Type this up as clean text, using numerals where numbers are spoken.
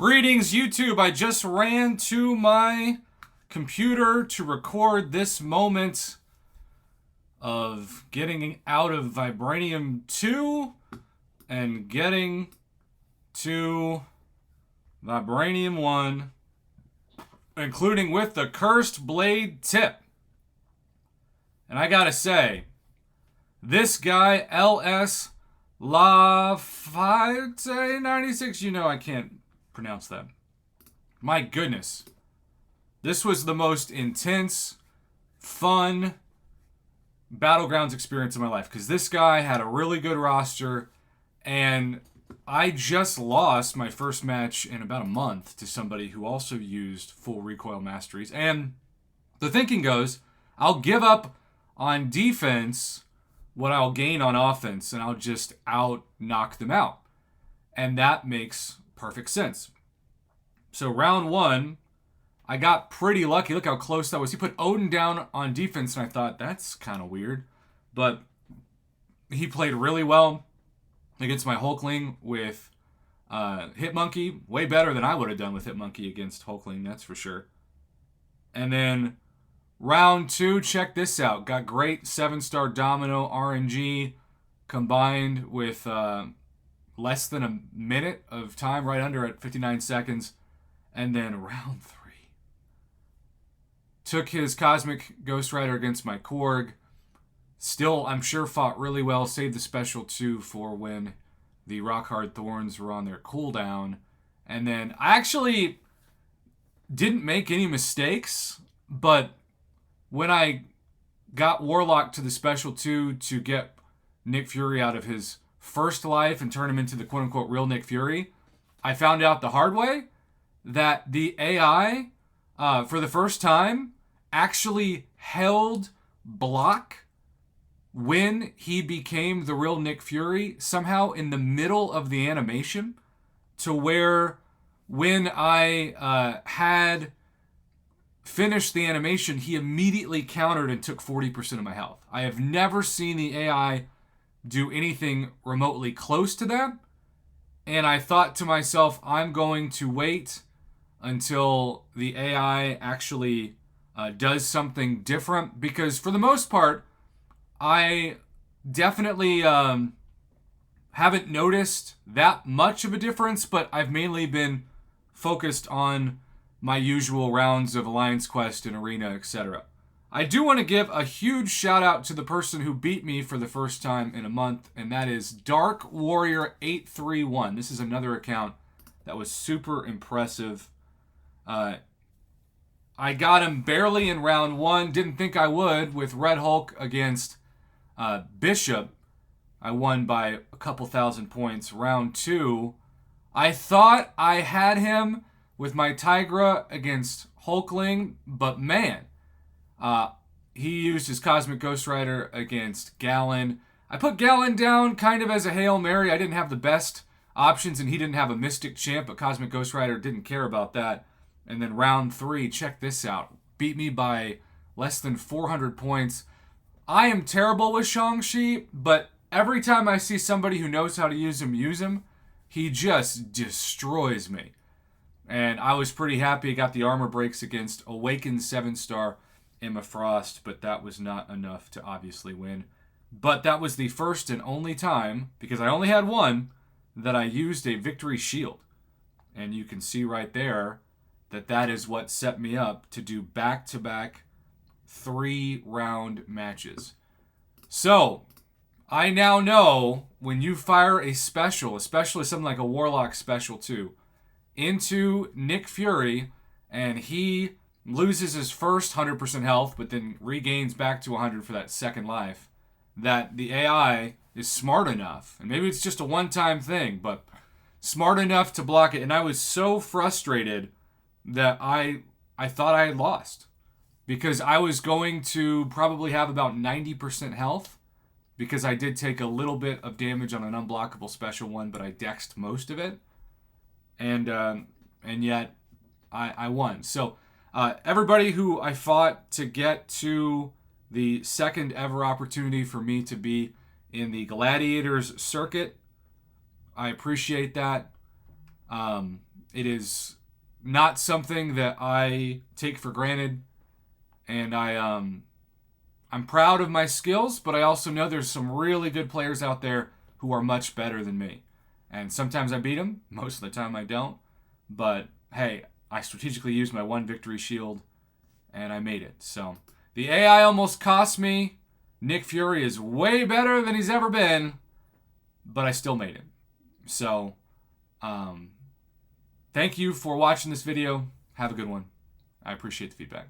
Greetings, YouTube. I just ran to my computer to record this moment of getting out of Vibranium 2 and getting to Vibranium 1, including with the Cursed Blade tip. And I gotta say, this guy, LS Lafayette 96, you know I can't pronounce that. My goodness. This was the most intense, fun Battlegrounds experience of my life, because this guy had a really good roster, and I just lost my first match in about a month to somebody who also used full recoil masteries. And the thinking goes, I'll give up on defense what I'll gain on offense, and I'll just out-knock them out. And that makes perfect sense. So round one, I got pretty lucky. Look how close that was. He put Odin down on defense, and I thought, that's kind of weird. But he played really well against my Hulkling with Hitmonkey. Way better than I would have done with Hitmonkey against Hulkling, that's for sure. And then round two, check this out. Got great 7-star Domino RNG combined with less than a minute of time, right under at 59 seconds. And then round three. Took his Cosmic Ghost Rider against my Korg. Still, I'm sure fought really well. Saved the special 2 for when the Rock Hard Thorns were on their cooldown. And then I actually didn't make any mistakes, but when I got Warlock to the special 2 to get Nick Fury out of his first life and turn him into the quote-unquote real Nick Fury, I found out the hard way that the AI, for the first time, actually held block when he became the real Nick Fury, somehow in the middle of the animation, to where when I had finished the animation, he immediately countered and took 40% of my health. I have never seen the AI do anything remotely close to that. And I thought to myself, I'm going to wait until the AI actually does something different. Because for the most part, I definitely haven't noticed that much of a difference. But I've mainly been focused on my usual rounds of Alliance Quest and Arena, etc. I do want to give a huge shout out to the person who beat me for the first time in a month, and that is Dark Warrior 831. This is another account that was super impressive. I got him barely in round one. Didn't think I would with Red Hulk against Bishop. I won by a couple thousand points. Round two, I thought I had him with my Tigra against Hulkling, but man, he used his Cosmic Ghost Rider against Gallon. I put Gallon down kind of as a Hail Mary. I didn't have the best options, and he didn't have a Mystic Champ, but Cosmic Ghost Rider didn't care about that. And then round three, check this out. Beat me by less than 400 points. I am terrible with Shang-Chi, but every time I see somebody who knows how to use him, he just destroys me. And I was pretty happy I got the armor breaks against Awakened 7-star Emma Frost, but that was not enough to obviously win. But that was the first and only time, because I only had one, that I used a victory shield. And you can see right there that that is what set me up to do back-to-back 3-round matches. So, I now know when you fire a special, especially something like a Warlock special too, into Nick Fury, and he loses his first 100% health, but then regains back to 100 for that second life, that the AI is smart enough, and maybe it's just a one-time thing, but smart enough to block it. And I was so frustrated that I thought I had lost, because I was going to probably have about 90% health, because I did take a little bit of damage on an unblockable special one, but I dexed most of it. And yet I won. So everybody who I fought to get to the second ever opportunity for me to be in the Gladiators circuit, I appreciate that. It is not something that I take for granted, and I'm proud of my skills, but I also know there's some really good players out there who are much better than me. And sometimes I beat them, most of the time I don't. But hey, I strategically used my one victory shield, and I made it. So the AI almost cost me. Nick Fury is way better than he's ever been, but I still made it. So, thank you for watching this video. Have a good one. I appreciate the feedback.